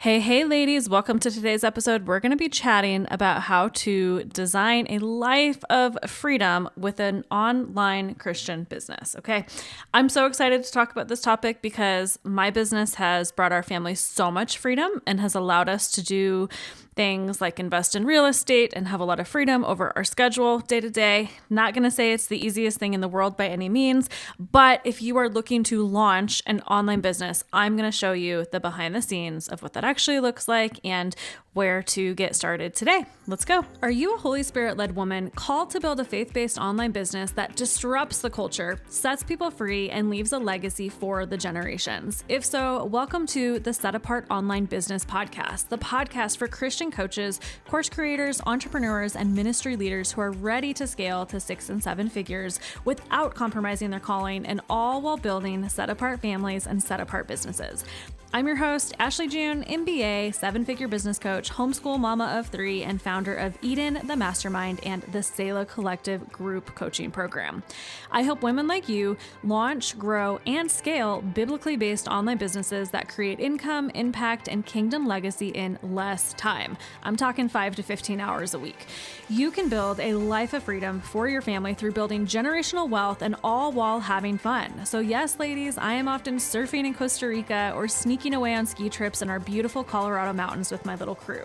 Hey, ladies, welcome to today's episode. We're going to be chatting about how to design a life of freedom with an online Christian business. Okay. I'm so excited to talk about this topic because my business has brought our family so much freedom and has allowed us to do things like invest in real estate and have a lot of freedom over our schedule day to day. Not going to say it's the easiest thing in the world by any means, but if you are looking to launch an online business, I'm going to show you the behind the scenes of what that actually looks like and where to get started today. Let's go. Are you a Holy Spirit-led woman called to build a faith-based online business that disrupts the culture, sets people free, and leaves a legacy for the generations? If so, welcome to the Set Apart Online Business Podcast, the podcast for Christian coaches, course creators, entrepreneurs, and ministry leaders who are ready to scale to 6 and 7 figures without compromising their calling, and all while building set-apart families and set-apart businesses. I'm your host, Ashley June, MBA, 7-figure business coach, homeschool mama of 3, and founder of Eden, the Mastermind, and the Selah Collective group coaching program. I help women like you launch, grow, and scale biblically based online businesses that create income, impact, and kingdom legacy in less time. I'm talking 5 to 15 hours a week. You can build a life of freedom for your family through building generational wealth and all while having fun. So yes, ladies, I am often surfing in Costa Rica or sneaking away on ski trips in our beautiful Colorado mountains with my little crew.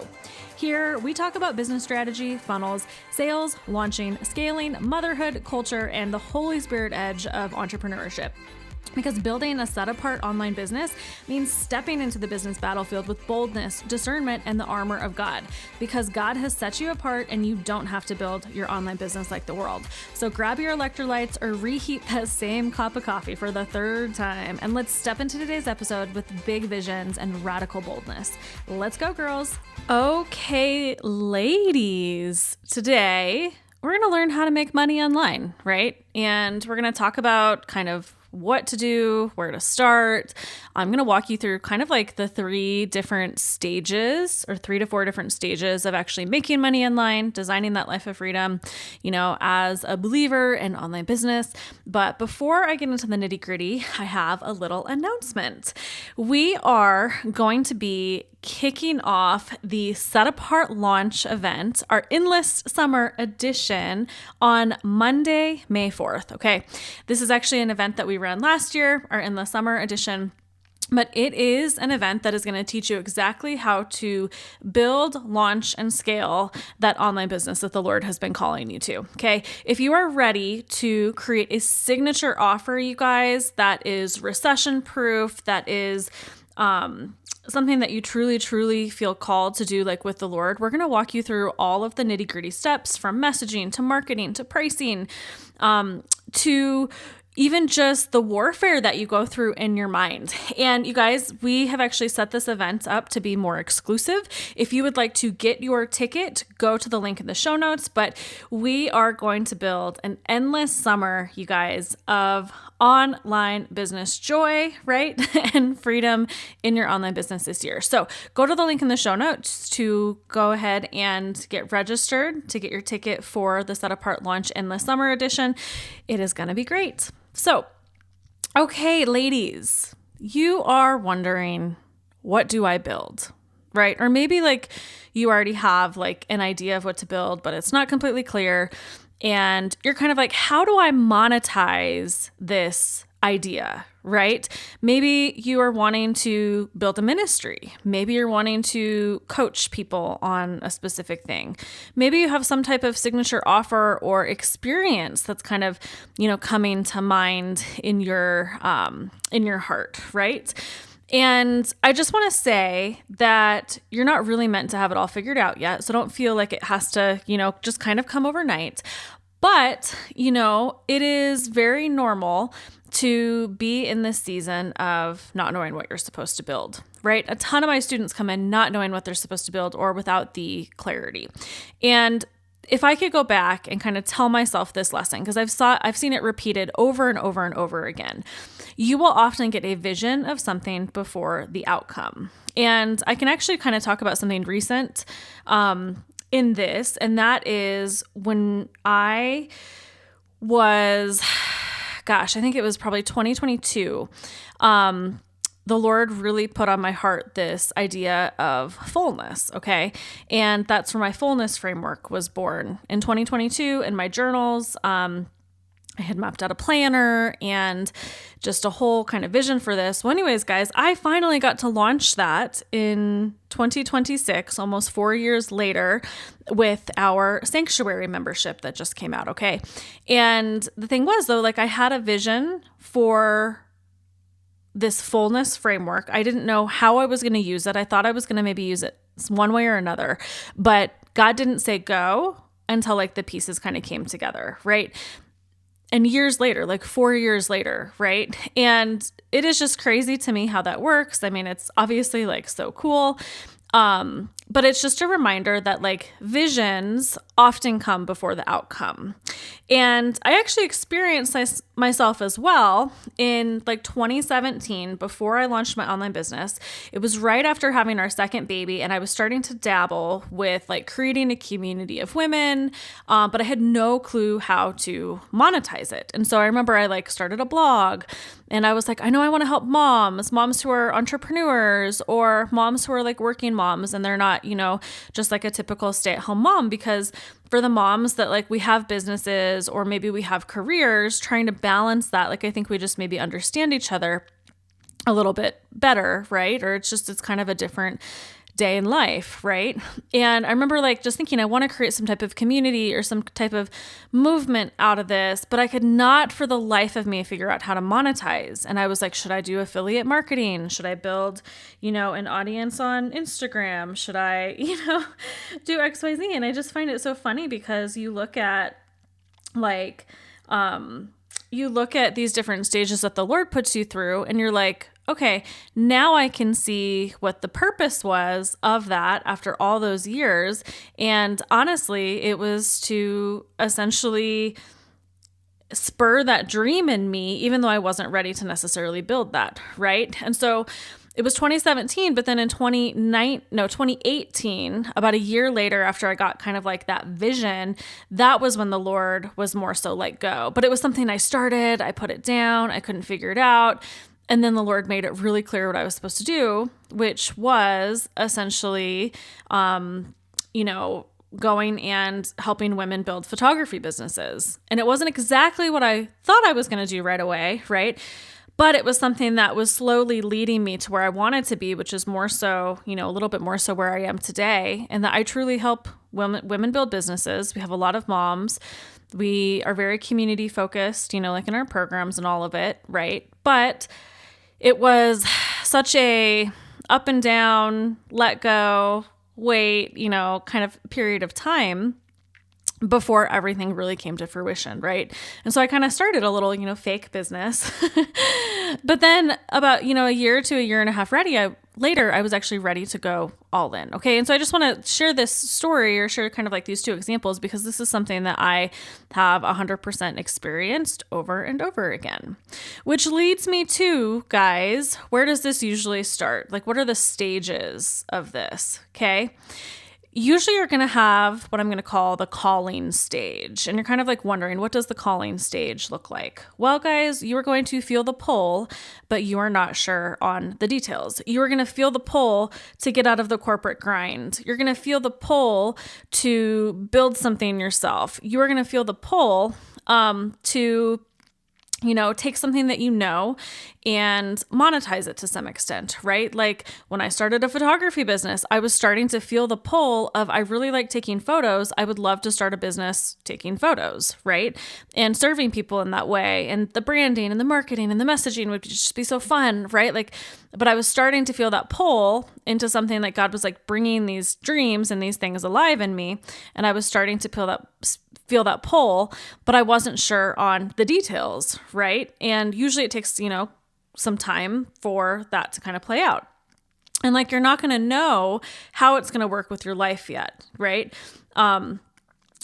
Here, we talk about business strategy, funnels, sales, launching, scaling, motherhood, culture, and the Holy Spirit edge of entrepreneurship. Because building a set-apart online business means stepping into the business battlefield with boldness, discernment, and the armor of God. Because God has set you apart and you don't have to build your online business like the world. So grab your electrolytes or reheat that same cup of coffee for the 3rd time, and let's step into today's episode with big visions and radical boldness. Let's go, girls. Okay, ladies, today we're going to learn how to make money online, right? And we're going to talk about kind of what to do, where to start. I'm going to walk you through kind of like the 3 different stages or 3 to 4 different stages of actually making money online, designing that life of freedom, as a believer in online business. But before I get into the nitty gritty, I have a little announcement. We are going to be kicking off the Set Apart launch event, our Enlist Summer Edition, on Monday, May 4th. Okay. This is actually an event that we ran last year, our Enlist Summer Edition. But it is an event that is going to teach you exactly how to build, launch, and scale that online business that the Lord has been calling you to. Okay. If you are ready to create a signature offer, you guys, that is recession proof, that is, something that you truly feel called to do, like with the Lord, we're going to walk you through all of the nitty gritty steps from messaging to marketing to pricing, to even just the warfare that you go through in your mind. And you guys, we have actually set this event up to be more exclusive. If you would like to get your ticket, go to the link in the show notes. But we are going to build an endless summer, you guys, of online business joy, right? And freedom in your online business this year. So go to the link in the show notes to go ahead and get registered to get your ticket for the Set Apart Launch Endless Summer Edition. It is going to be great. So, okay, ladies, you are wondering, what do I build? Right? Or maybe like you already have like an idea of what to build, but it's not completely clear. And you're kind of like, how do I monetize this idea, right? Maybe you are wanting to build a ministry. Maybe you're wanting to coach people on a specific thing. Maybe you have some type of signature offer or experience that's kind of, coming to mind in your heart, right? And I just want to say that you're not really meant to have it all figured out yet. So don't feel like it has to, just kind of come overnight. But, it is very normal to be in this season of not knowing what you're supposed to build, right? A ton of my students come in not knowing what they're supposed to build or without the clarity. And if I could go back and kind of tell myself this lesson, because I've seen it repeated over and over and over again, you will often get a vision of something before the outcome. And I can actually kind of talk about something recent in this, and that is when I was, I think it was probably 2022. the Lord really put on my heart this idea of fullness, okay? And that's where my fullness framework was born. In 2022, in my journals, I had mapped out a planner and just a whole kind of vision for this. Well, anyways, guys, I finally got to launch that in 2026, almost 4 years later, with our sanctuary membership that just came out, okay? And the thing was, though, like I had a vision for this fullness framework. I didn't know how I was going to use it. I thought I was going to maybe use it one way or another, but God didn't say go until like the pieces kind of came together, right? And years later, like 4 years later, right? And it is just crazy to me how that works. I mean, it's obviously like so cool. But it's just a reminder that like visions often come before the outcome. And I actually experienced this myself as well in like 2017, before I launched my online business. It was right after having our second baby, and I was starting to dabble with like creating a community of women, but I had no clue how to monetize it. And so I remember I like started a blog, and I was like, I know I want to help moms who are entrepreneurs, or moms who are like working moms and they're not, just like a typical stay-at-home mom, because for the moms that like we have businesses or maybe we have careers, trying to balance that, like I think we just maybe understand each other a little bit better, right? Or it's kind of a different day in life, right? And I remember like just thinking I want to create some type of community or some type of movement out of this, but I could not for the life of me figure out how to monetize. And I was like, should I do affiliate marketing? Should I build, an audience on Instagram? Should I, do XYZ? And I just find it so funny because you look at like, you look at these different stages that the Lord puts you through and you're like, okay, now I can see what the purpose was of that after all those years. And honestly, it was to essentially spur that dream in me, even though I wasn't ready to necessarily build that, right? And so it was 2017, but then in 2018, about a year later after I got kind of like that vision, that was when the Lord was more so like go. But it was something I started, I put it down, I couldn't figure it out. And then the Lord made it really clear what I was supposed to do, which was essentially, going and helping women build photography businesses. And it wasn't exactly what I thought I was going to do right away, right? But it was something that was slowly leading me to where I wanted to be, which is more so, a little bit more so where I am today. And that I truly help women build businesses. We have a lot of moms. We are very community focused, like in our programs and all of it, right? But it was such a up and down, let go, wait, kind of period of time before everything really came to fruition, right? And so I kind of started a little, fake business. But then about, a year to a year and a half later, I was actually ready to go all in. Okay. And so I just want to share this story or share kind of like these two examples because this is something that I have 100% experienced over and over again, which leads me to, guys, where does this usually start? Like, what are the stages of this? Okay. Usually you're going to have what I'm going to call the calling stage. And you're kind of like wondering, what does the calling stage look like? Well, guys, you are going to feel the pull, but you are not sure on the details. You are going to feel the pull to get out of the corporate grind. You're going to feel the pull to build something yourself. You are going to feel the pull to take something that and monetize it to some extent, right? Like when I started a photography business, I was starting to feel the pull of, I really like taking photos. I would love to start a business taking photos, right? And serving people in that way. And the branding and the marketing and the messaging would just be so fun, right? But I was starting to feel that pull into something like God was like bringing these dreams and these things alive in me. And I was starting to feel that pull, but I wasn't sure on the details, right? And usually it takes, some time for that to kind of play out. And like, you're not going to know how it's going to work with your life yet, right? In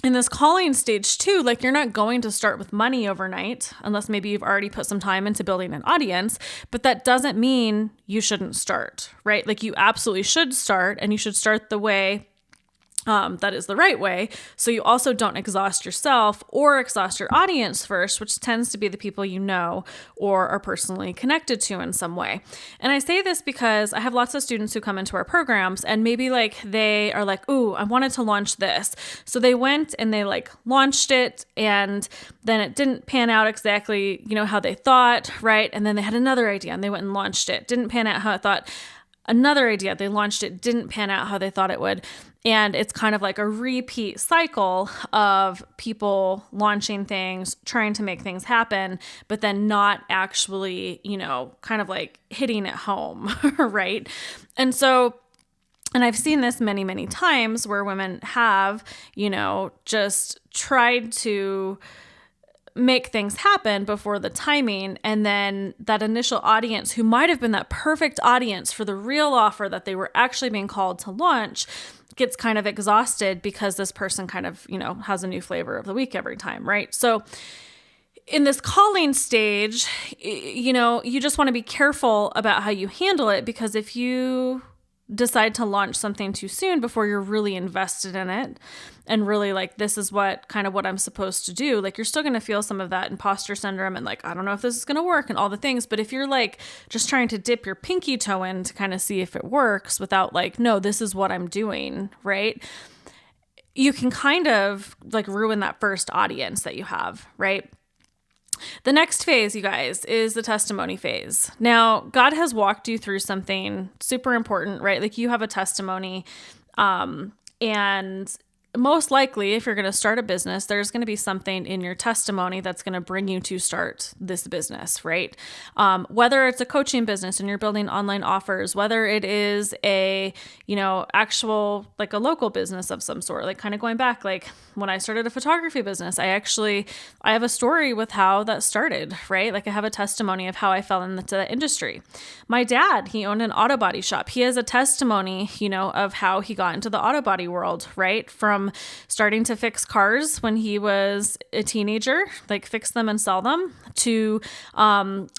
this calling stage too, like you're not going to start with money overnight, unless maybe you've already put some time into building an audience, but that doesn't mean you shouldn't start, right? Like you absolutely should start, and you should start the way that is the right way. So you also don't exhaust yourself or exhaust your audience first, which tends to be the people you know or are personally connected to in some way. And I say this because I have lots of students who come into our programs and maybe like they are like, ooh, I wanted to launch this. So they went and they like launched it, and then it didn't pan out exactly, how they thought, right? And then they had another idea and they went and launched it. Didn't pan out how I thought. Another idea, they launched it, didn't pan out how they thought it would. And it's kind of like a repeat cycle of people launching things, trying to make things happen, but then not actually, kind of like hitting it home, right? And I've seen this many, many times where women have, just tried to make things happen before the timing, and then that initial audience who might have been that perfect audience for the real offer that they were actually being called to launch gets kind of exhausted because this person kind of, has a new flavor of the week every time, right? So in this calling stage, you just want to be careful about how you handle it, because if you decide to launch something too soon before you're really invested in it and really like, this is what I'm supposed to do, like you're still going to feel some of that imposter syndrome and like, I don't know if this is going to work and all the things. But if you're like just trying to dip your pinky toe in to kind of see if it works without like, no, this is what I'm doing, right? You can kind of like ruin that first audience that you have, right? The next phase, you guys, is the testimony phase. Now, God has walked you through something super important, right? Like you have a testimony, and most likely, if you're going to start a business, there's going to be something in your testimony that's going to bring you to start this business, right? Whether it's a coaching business and you're building online offers, whether it is a, actual, like a local business of some sort, like kind of going back, like when I started a photography business, I have a story with how that started, right? Like I have a testimony of how I fell into that industry. My dad, he owned an auto body shop. He has a testimony, of how he got into the auto body world, right? From starting to fix cars when he was a teenager, like fix them and sell them, to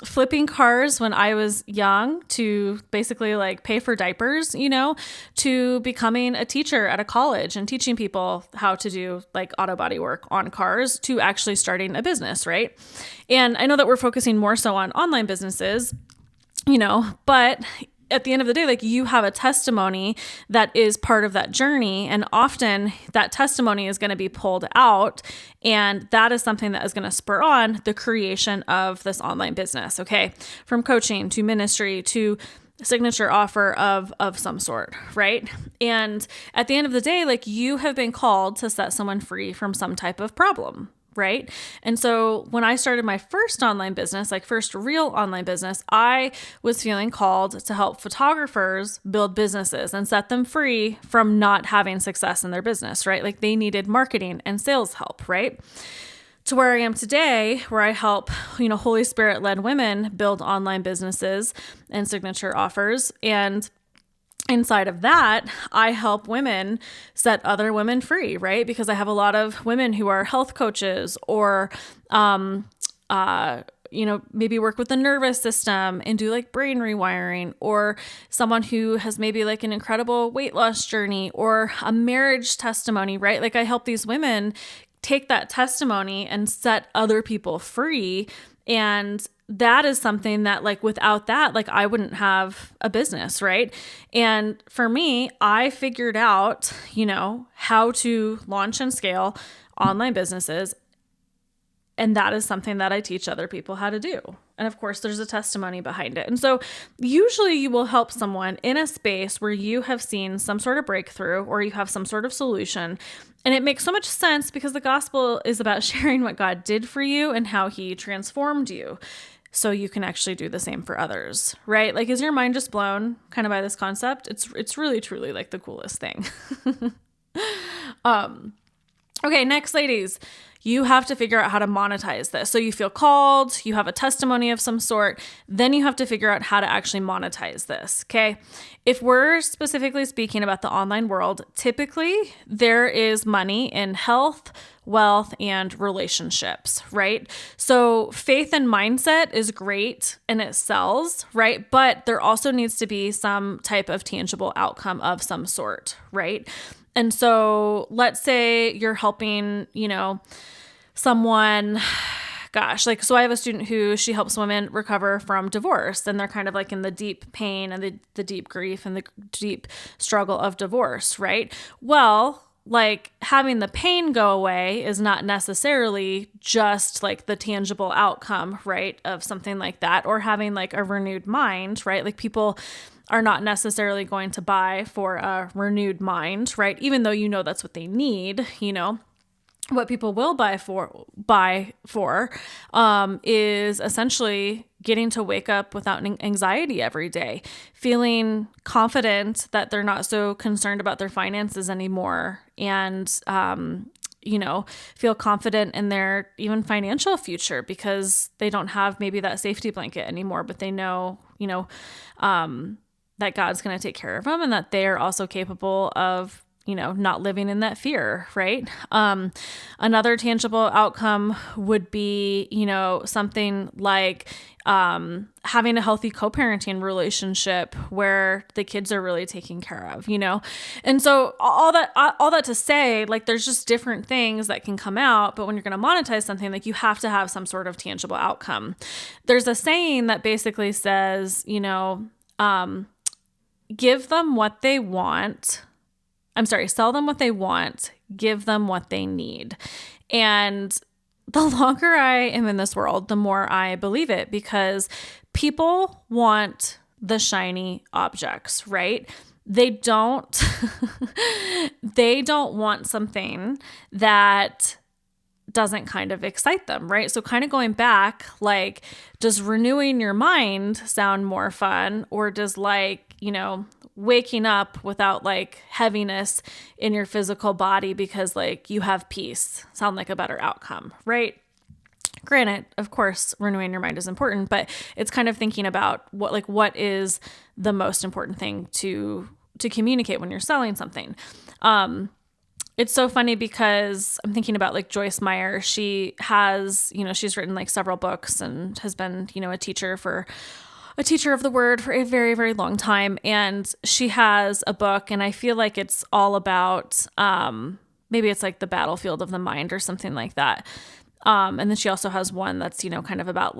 flipping cars when I was young, to basically like pay for diapers, to becoming a teacher at a college and teaching people how to do like auto body work on cars, to actually starting a business, right? And I know that we're focusing more so on online businesses, but at the end of the day, like you have a testimony that is part of that journey. And often that testimony is going to be pulled out. And that is something that is going to spur on the creation of this online business. Okay. From coaching to ministry to signature offer of some sort, right? And at the end of the day, like you have been called to set someone free from some type of problem, right? And so when I started my first online business, like first real online business, I was feeling called to help photographers build businesses and set them free from not having success in their business, right? Like they needed marketing and sales help, right? To where I am today, where I help, Holy Spirit led women build online businesses and signature offers. And inside of that, I help women set other women free, right? Because I have a lot of women who are health coaches or, maybe work with the nervous system and do like brain rewiring, or someone who has maybe like an incredible weight loss journey or a marriage testimony, right? Like I help these women take that testimony and set other people free. And that is something that like without that, like I wouldn't have a business, right? And for me, I figured out, how to launch and scale online businesses. And that is something that I teach other people how to do. And of course, there's a testimony behind it. And so usually you will help someone in a space where you have seen some sort of breakthrough or you have some sort of solution. And it makes so much sense because the gospel is about sharing what God did for you and how he transformed you, so you can actually do the same for others, right? Like, is your mind just blown kind of by this concept? It's really, truly like the coolest thing. Okay, next, ladies, You have to figure out how to monetize this. So you feel called, you have a testimony of some sort, then you have to figure out how to actually monetize this, okay? If we're specifically speaking about the online world, typically there is money in health, wealth, and relationships, right? So faith and mindset is great and it sells, right? But there also needs to be some type of tangible outcome of some sort, right? And so let's say you're helping, someone, gosh, so I have a student who she helps women recover from divorce, and they're kind of like in the deep pain and the deep grief and the deep struggle of divorce, right? Well, having the pain go away is not necessarily just the tangible outcome, right, of something like that, or having a renewed mind, right? People are not necessarily going to buy for a renewed mind, right? Even though that's what they need, what people will buy for is essentially getting to wake up without anxiety every day, feeling confident that they're not so concerned about their finances anymore, and feel confident in their even financial future because they don't have maybe that safety blanket anymore, but they know, that God's going to take care of them, and that they are also capable of not living in that fear, right? Another tangible outcome would be, something like having a healthy co-parenting relationship where the kids are really taken care of, And so all that to say, there's just different things that can come out, but when you're going to monetize something, you have to have some sort of tangible outcome. There's a saying that basically says, give them what they want. Sell them what they want, give them what they need. And the longer I am in this world, the more I believe it, because people want the shiny objects, right? They don't want something that doesn't kind of excite them, right? So kind of going back, does renewing your mind sound more fun, or does waking up without heaviness in your physical body because you have peace sound like a better outcome, right? Granted, of course, renewing your mind is important, but it's kind of thinking about what is the most important thing to communicate when you're selling something. It's so funny because I'm thinking about Joyce Meyer. She has, she's written several books and has been, a teacher of the word for a very, very long time. And she has a book, and I feel like it's all about, maybe it's the battlefield of the mind or something like that. And then she also has one that's, kind of about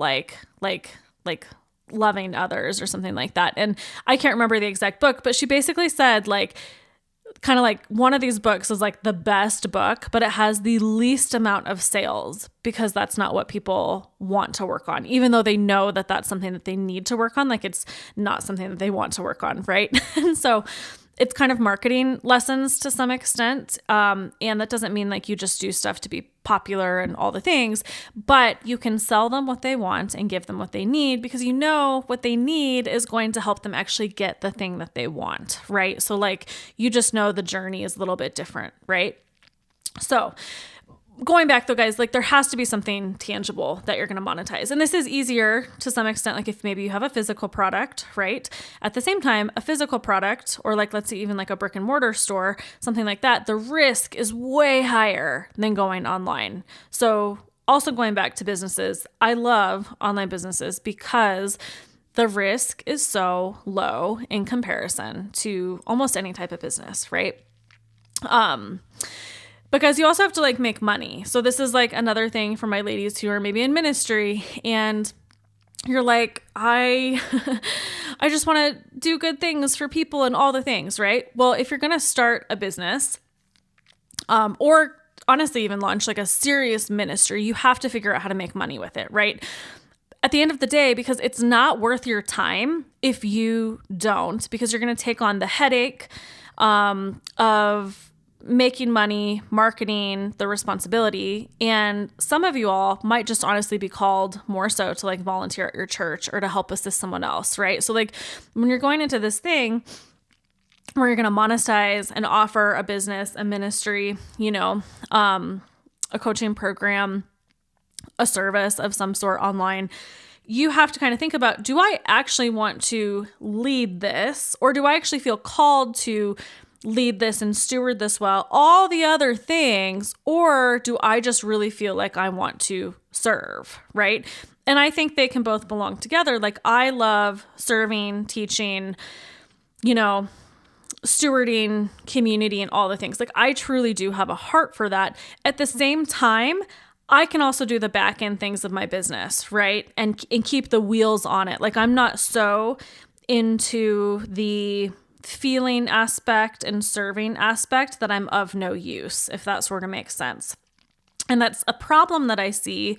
loving others or something like that. And I can't remember the exact book, but she basically said kind of one of these books is the best book, but it has the least amount of sales because that's not what people want to work on, even though they know that that's something that they need to work on. It's not something that they want to work on, right? And so it's kind of marketing lessons to some extent. And that doesn't mean you just do stuff to be popular and all the things, but you can sell them what they want and give them what they need because what they need is going to help them actually get the thing that they want, right? So you just know the journey is a little bit different, right? So going back though, guys, there has to be something tangible that you're going to monetize. And this is easier to some extent, if maybe you have a physical product, right? At the same time, a physical product, or let's say even a brick and mortar store, something like that, the risk is way higher than going online. So also going back to businesses, I love online businesses because the risk is so low in comparison to almost any type of business, right? Because you also have to make money. So this is another thing for my ladies who are maybe in ministry and you're I just want to do good things for people and all the things, right? Well, if you're going to start a business, or honestly even launch a serious ministry, you have to figure out how to make money with it, right? At the end of the day, because it's not worth your time if you don't, because you're going to take on the headache of making money, marketing, the responsibility. And some of you all might just honestly be called more so to volunteer at your church or to help assist someone else, right? So when you're going into this thing where you're going to monetize and offer a business, a ministry, a coaching program, a service of some sort online, you have to kind of think about, do I actually want to lead this, or do I actually feel called to lead this and steward this well, all the other things, or do I just really feel like I want to serve, right? And I think they can both belong together. Like, I love serving, teaching, stewarding, community, and all the things. Like, I truly do have a heart for that. At the same time, I can also do the back end things of my business, right? And keep the wheels on it. Like, I'm not so into the feeling aspect and serving aspect that I'm of no use, if that sort of makes sense. And that's a problem that I see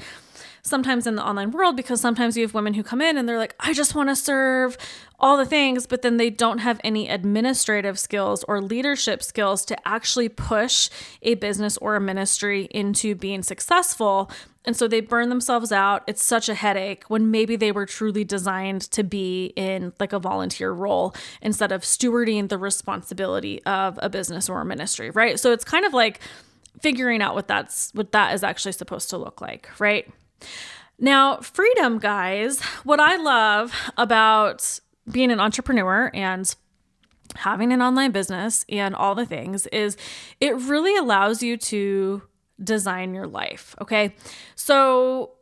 sometimes in the online world, because sometimes you have women who come in and they're like, I just want to serve all the things, but then they don't have any administrative skills or leadership skills to actually push a business or a ministry into being successful. And so they burn themselves out. It's such a headache when maybe they were truly designed to be in like a volunteer role instead of stewarding the responsibility of a business or a ministry, right? So it's kind of like figuring out what that is actually supposed to look like, right? Now, freedom, guys, what I love about being an entrepreneur and having an online business and all the things is it really allows you to design your life. Okay. So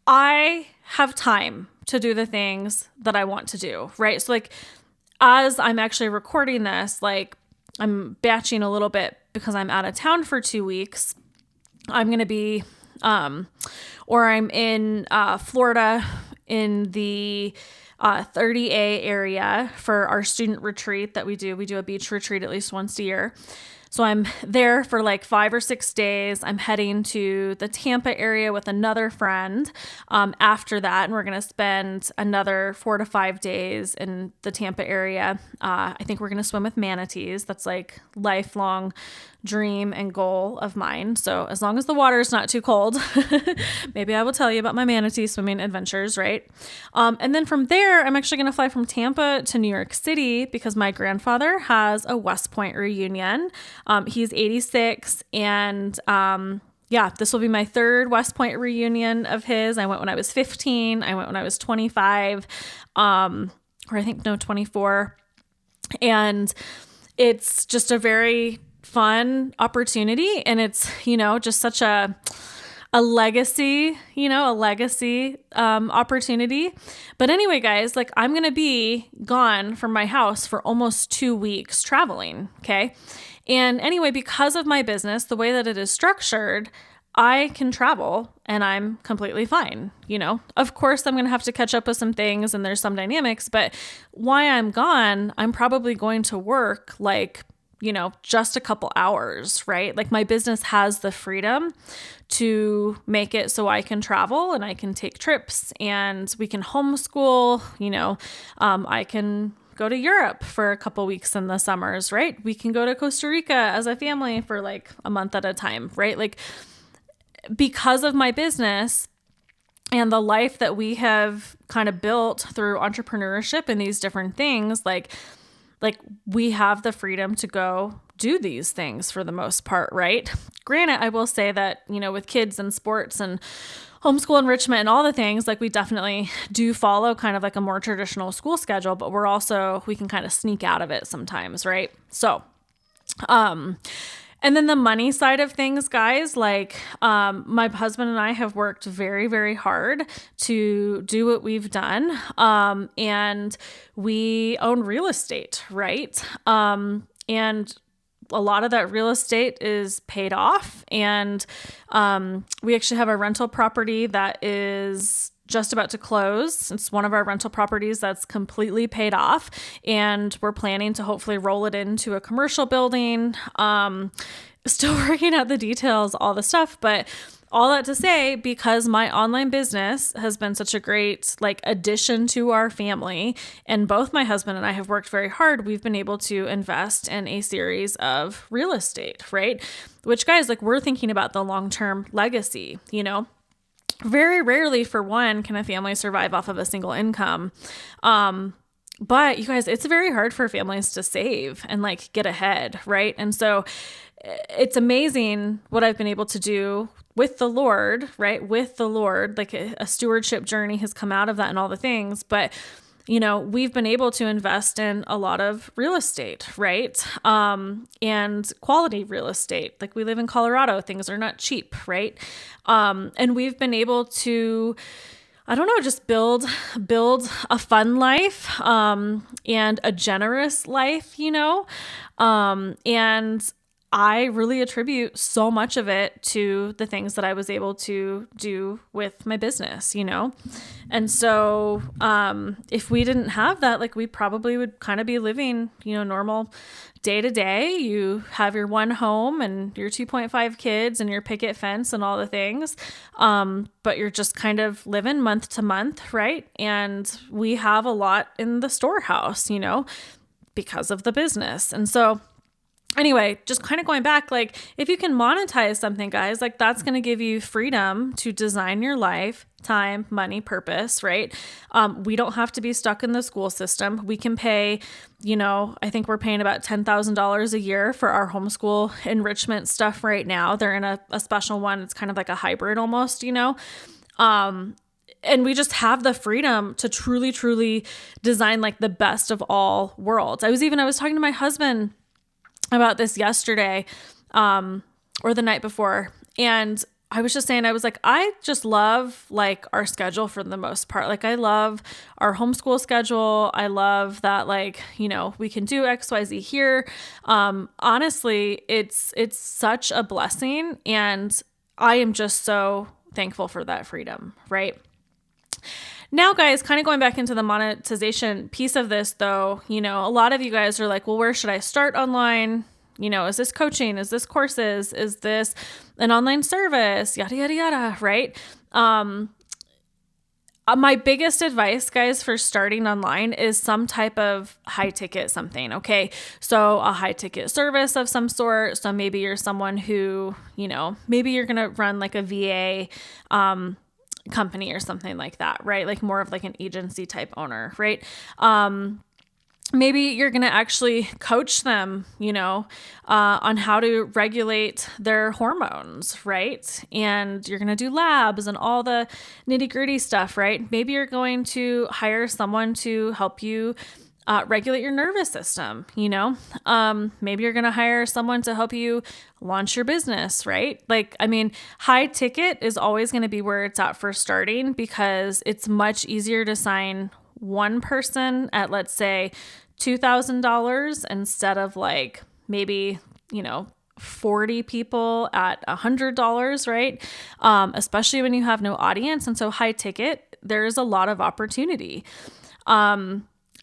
I have time to do the things that I want to do, right? So like, as I'm actually recording this, like, I'm batching a little bit because I'm out of town for 2 weeks. I'm going to be, or I'm in Florida in the 30A area for our student retreat that we do. We do a beach retreat at least once a year. So I'm there for like 5 or 6 days. I'm heading to the Tampa area with another friend after that. And we're going to spend another 4 to 5 days in the Tampa area. I think we're going to swim with manatees. That's like lifelong dream and goal of mine. So as long as the water is not too cold, maybe I will tell you about my manatee swimming adventures, right? And then from there, I'm actually going to fly from Tampa to New York City because my grandfather has a West Point reunion. He's 86, and this will be my third West Point reunion of his. I went when I was 15. I went when I was 25, or 24. And it's just a very fun opportunity, and it's, just such a legacy, opportunity. But anyway, guys, like, I'm going to be gone from my house for almost 2 weeks traveling. Okay. And anyway, because of my business, the way that it is structured, I can travel and I'm completely fine. Of course, I'm going to have to catch up with some things and there's some dynamics, but while I'm gone, I'm probably going to work like, just a couple hours, right? Like, my business has the freedom to make it so I can travel and I can take trips and we can homeschool, I can go to Europe for a couple weeks in the summers, right? We can go to Costa Rica as a family for like a month at a time, right? Like, because of my business and the life that we have kind of built through entrepreneurship and these different things, like we have the freedom to go do these things for the most part, right? Granted, I will say that, with kids and sports and homeschool enrichment and all the things, like, we definitely do follow kind of like a more traditional school schedule, but we can kind of sneak out of it sometimes, right? So, and then the money side of things, guys, like, my husband and I have worked very, very hard to do what we've done. And we own real estate, right? And a lot of that real estate is paid off. And we actually have a rental property that is just about to close. It's one of our rental properties that's completely paid off, and we're planning to hopefully roll it into a commercial building. Still working out the details, all the stuff, but all that to say, because my online business has been such a great addition to our family, and both my husband and I have worked very hard, we've been able to invest in a series of real estate, right? Which, guys, we're thinking about the long-term legacy, Very rarely, for one, can a family survive off of a single income. But you guys, it's very hard for families to save and like get ahead, right? And so it's amazing what I've been able to do with the Lord, right? With the Lord, like a stewardship journey has come out of that and all the things. But we've been able to invest in a lot of real estate, right? And quality real estate. Like we live in Colorado, things are not cheap, right? And we've been able to, I don't know, just build a fun life, and a generous life, and I really attribute so much of it to the things that I was able to do with my business, And so, if we didn't have that, like we probably would kind of be living, normal day to day. You have your one home and your 2.5 kids and your picket fence and all the things. But you're just kind of living month to month, right? And we have a lot in the storehouse, because of the business. And so, anyway, just kind of going back, like if you can monetize something, guys, like that's going to give you freedom to design your life, time, money, purpose, right? We don't have to be stuck in the school system. We can pay, I think we're paying about $10,000 a year for our homeschool enrichment stuff right now. They're in a special one. It's kind of like a hybrid almost, and we just have the freedom to truly, truly design like the best of all worlds. I was talking to my husband about this yesterday, or the night before. And I was just saying, I was like, I just love like our schedule for the most part. Like I love our homeschool schedule. I love that, like, we can do XYZ here. Honestly, it's such a blessing. And I am just so thankful for that freedom, right? Now, guys, kind of going back into the monetization piece of this, though, a lot of you guys are like, well, where should I start online? Is this coaching? Is this courses? Is this an online service? Yada, yada, yada, right? My biggest advice, guys, for starting online is some type of high ticket something. Okay. So a high ticket service of some sort. So maybe you're someone who, maybe you're going to run like a VA, company or something like that, right? Like more of like an agency type owner, right? Maybe you're going to actually coach them, on how to regulate their hormones, right? And you're going to do labs and all the nitty gritty stuff, right? Maybe you're going to hire someone to help you regulate your nervous system, maybe you're going to hire someone to help you launch your business, right? Like, high ticket is always going to be where it's at for starting because it's much easier to sign one person at, let's say, $2,000 instead of like maybe, 40 people at $100, right? Especially when you have no audience. And so high ticket, there's a lot of opportunity.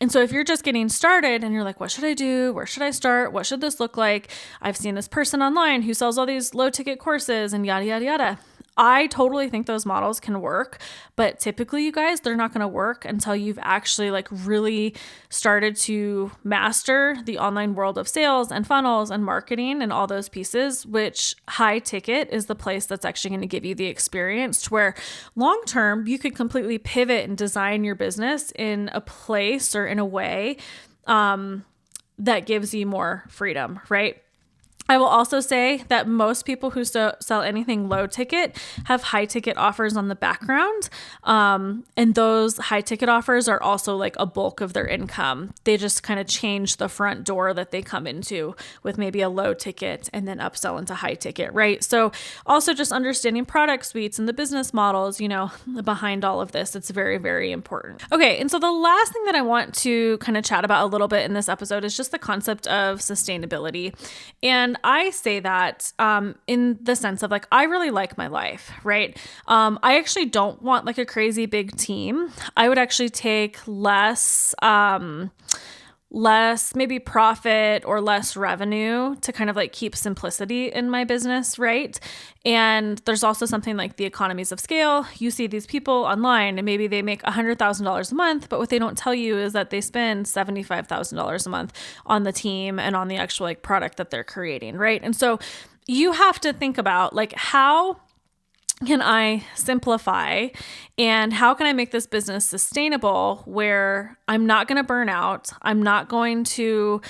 And so if you're just getting started and you're like, what should I do? Where should I start? What should this look like? I've seen this person online who sells all these low ticket courses and yada, yada, yada. I totally think those models can work, but typically, you guys, they're not going to work until you've actually like really started to master the online world of sales and funnels and marketing and all those pieces, which high ticket is the place that's actually going to give you the experience to where long term you could completely pivot and design your business in a place or in a way that gives you more freedom, right? I will also say that most people who sell anything low ticket have high ticket offers on the background. And those high ticket offers are also like a bulk of their income. They just kind of change the front door that they come into with maybe a low ticket and then upsell into high ticket, right? So also just understanding product suites and the business models, behind all of this, it's very, very important. Okay. And so the last thing that I want to kind of chat about a little bit in this episode is just the concept of sustainability. And I say that in the sense of like, I really like my life, right? I actually don't want like a crazy big team. I would actually take less maybe profit or less revenue to kind of like keep simplicity in my business, right? And there's also something like the economies of scale. You see these people online and maybe they make $100,000 a month, but what they don't tell you is that they spend $75,000 a month on the team and on the actual like product that they're creating, right? And so you have to think about like how can I simplify, and how can I make this business sustainable where I'm not going to burn out? I'm not going to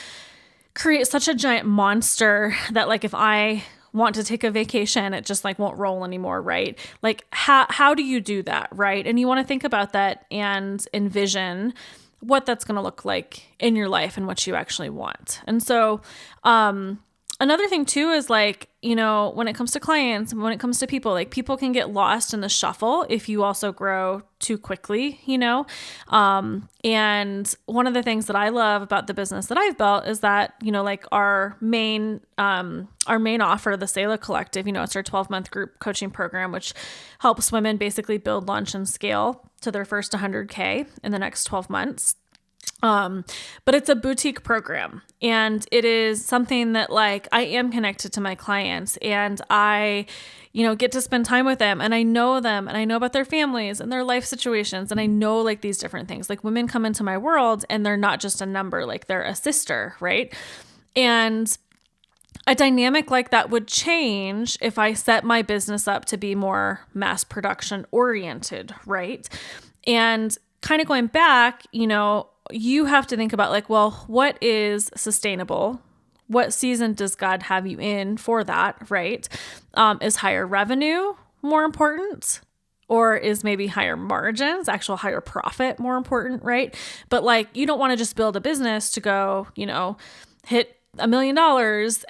create such a giant monster that like if I want to take a vacation, it just like won't roll anymore, right? Like how do you do that, right? And you want to think about that and envision what that's going to look like in your life and what you actually want. And so another thing too is like, when it comes to clients, when it comes to people, like people can get lost in the shuffle if you also grow too quickly, and one of the things that I love about the business that I've built is that, like our main offer, the Selah Collective, it's our 12-month group coaching program, which helps women basically build, launch, and scale to their first 100K in the next 12 months. But it's a boutique program, and it is something that like I am connected to my clients, and I, get to spend time with them, and I know them, and I know about their families and their life situations. And I know like these different things, like women come into my world and they're not just a number, like they're a sister. Right. And a dynamic like that would change if I set my business up to be more mass production oriented. Right. And kind of going back, you have to think about like, well, what is sustainable? What season does God have you in for that, right? Is higher revenue more important? Or is maybe higher margins, actual higher profit more important, right? But like, you don't want to just build a business to go, hit $1 million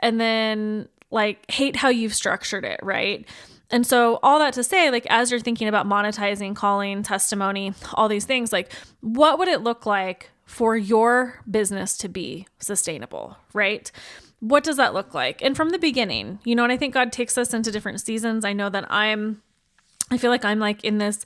and then like hate how you've structured it, right? And so all that to say, like, as you're thinking about monetizing, calling, testimony, all these things, like, what would it look like for your business to be sustainable, right? What does that look like? And from the beginning, and I think God takes us into different seasons. I know that I feel like I'm like in this,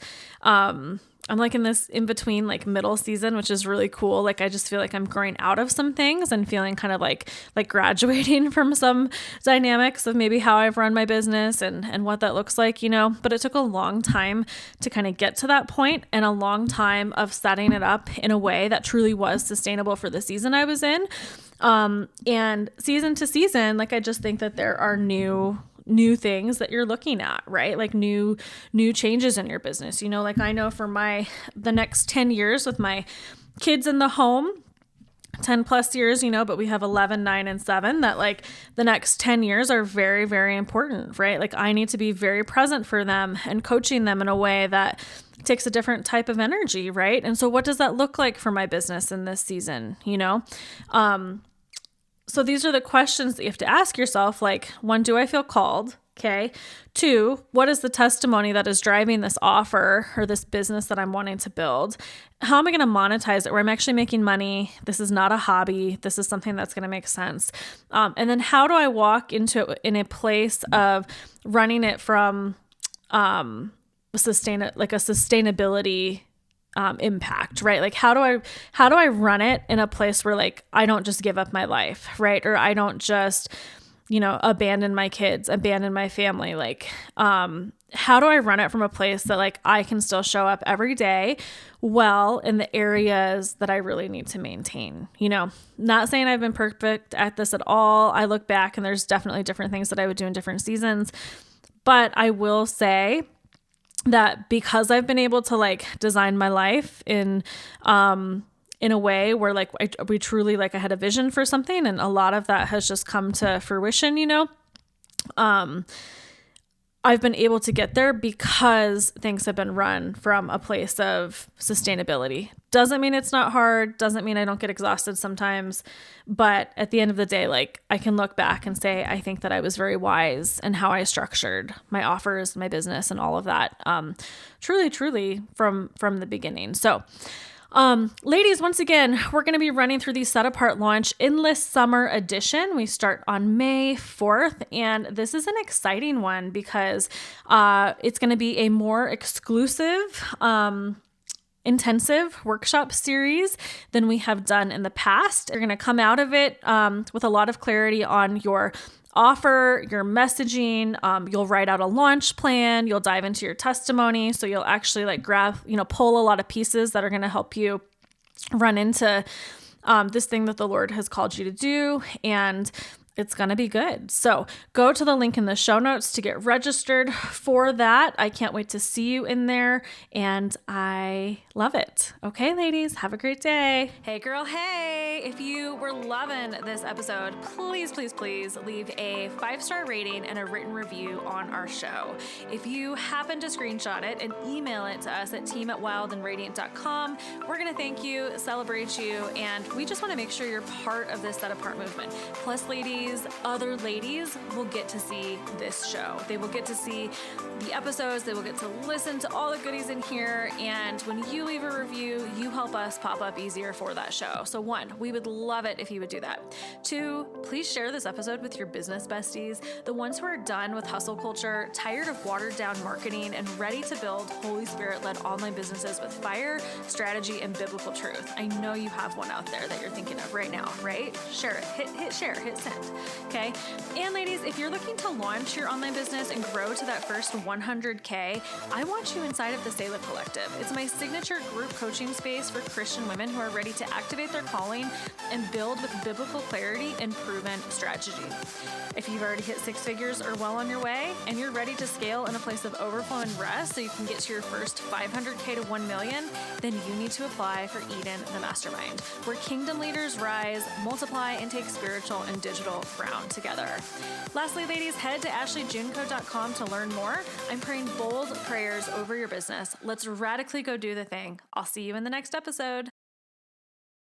in between like middle season, which is really cool. Like, I just feel like I'm growing out of some things and feeling kind of like graduating from some dynamics of maybe how I've run my business and what that looks like, but it took a long time to kind of get to that point, and a long time of setting it up in a way that truly was sustainable for the season I was in. And season to season, like, I just think that there are new things that you're looking at, right? Like new changes in your business. Like I know for the next 10 years with my kids in the home, 10 plus years, but we have 11, 9, and 7, that like the next 10 years are very, very important, right? Like I need to be very present for them and coaching them in a way that takes a different type of energy, right? And so what does that look like for my business in this season, So these are the questions that you have to ask yourself. Like, 1, do I feel called? Okay. 2, what is the testimony that is driving this offer or this business that I'm wanting to build? How am I going to monetize it where I'm actually making money? This is not a hobby. This is something that's going to make sense. And then how do I walk into it in a place of running it from a sustainability impact, right? Like how do I run it in a place where like I don't just give up my life, right? Or I don't just, abandon my kids, abandon my family. Like, how do I run it from a place that like I can still show up every day well in the areas that I really need to maintain? Not saying I've been perfect at this at all. I look back and there's definitely different things that I would do in different seasons, but I will say that because I've been able to like design my life in a way where like we truly like I had a vision for something, and a lot of that has just come to fruition, I've been able to get there because things have been run from a place of sustainability. Doesn't mean it's not hard, doesn't mean I don't get exhausted sometimes, but at the end of the day, like I can look back and say, I think that I was very wise in how I structured my offers, my business, and all of that. Truly from the beginning. So, ladies, once again, we're going to be running through the Set Apart Launch Endless Summer Edition. We start on May 4th, and this is an exciting one because it's going to be a more exclusive, intensive workshop series than we have done in the past. You're going to come out of it with a lot of clarity on your offer, your messaging. You'll write out a launch plan. You'll dive into your testimony. So you'll actually like pull a lot of pieces that are going to help you run into this thing that the Lord has called you to do. And It's going to be good. So go to the link in the show notes to get registered for that. I can't wait to see you in there, and I love it. Okay, ladies, have a great day. Hey, girl, hey. If you were loving this episode, please, please, please leave a 5-star rating and a written review on our show. If you happen to screenshot it and email it to us at team@wildandradiant.com, we're going to thank you, celebrate you, and we just want to make sure you're part of this Set Apart movement. Plus, ladies, other ladies will get to see this show. They will get to see the episodes. They will get to listen to all the goodies in here. And when you leave a review, you help us pop up easier for that show. So 1, we would love it if you would do that. 2, please share this episode with your business besties, the ones who are done with hustle culture, tired of watered down marketing, and ready to build Holy Spirit-led online businesses with fire, strategy, and biblical truth. I know you have one out there that you're thinking of right now, right? Share it. Hit share. Hit send. Okay. And ladies, if you're looking to launch your online business and grow to that first 100K, I want you inside of the Selah Collective. It's my signature group coaching space for Christian women who are ready to activate their calling and build with biblical clarity and proven strategy. If you've already hit 6 figures or well on your way, and you're ready to scale in a place of overflow and rest so you can get to your first 500K to 1 million, then you need to apply for Eden, the Mastermind, where kingdom leaders rise, multiply, and take spiritual and digital ground together. Lastly, ladies, head to ashleyjunco.com to learn more. I'm praying bold prayers over your business. Let's radically go do the thing. I'll see you in the next episode.